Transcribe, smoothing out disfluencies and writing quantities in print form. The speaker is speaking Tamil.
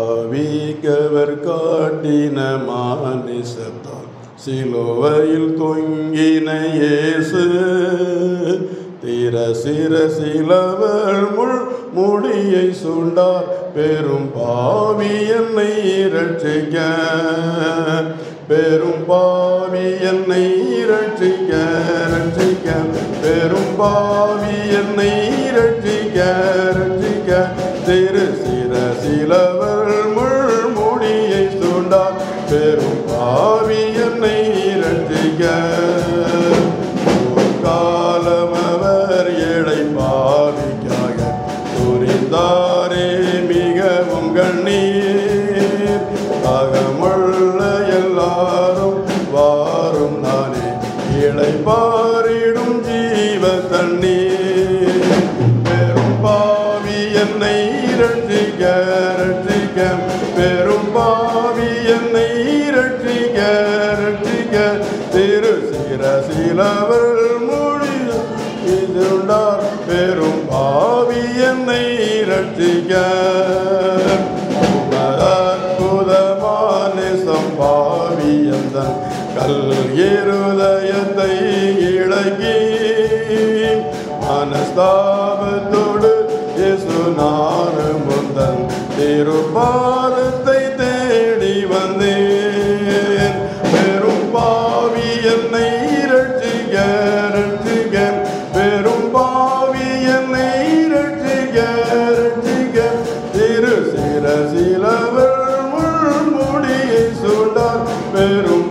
பாவிக்கவர் காட்டின மானிசத்தால் சிலுவையில் தொங்கின இயேசு திரசிர சிலவள் முடியை சுண்டார் பெரும் பாவி என்னை இரட்சிக்க பெரும் பாவி என்னை இரட்சிக்க ரட்சிக்க பெரும் பாவி என்னை இரட்சிக்க ரட்சிக்க திரசிர சிலவள் முடியை சுண்டார் பெரும் பாவி என்னை இரட்சிக்க காலம் அவர் ஏழை பாவிக்காக புரிந்தாரே மிகவும் கண்ணீர் அகமுள்ள எல்லாரும் வாரும் நானே இழை பாரிடும் ஜீவ தண்ணீர் பெரும் பாவி என்னை இரட்சிக்க ரட்சிக்க பெரும் பாவி என்னை இரட்சிக்க ரட்சிக்க திருசிர சிலவள் மொழிந்தார் பெரும் பாவி என்னை இரட்சிக்க அற்புதமான சம்பாவி அந்த கல் இருதயத்தை இழகி மனஸ்தாபத்தோடு இயேசுநாத முந்தன் திருப்பாதத்தை தேடி வந்தேன் பெரும் பாவி என்னை இரட்சிக்க ரட்சிக்க பெரும் பாவி என்னை இரட்சிக்க ரட்சிக்க திருசிர சிலவள் முடியை சுடார் பெரும்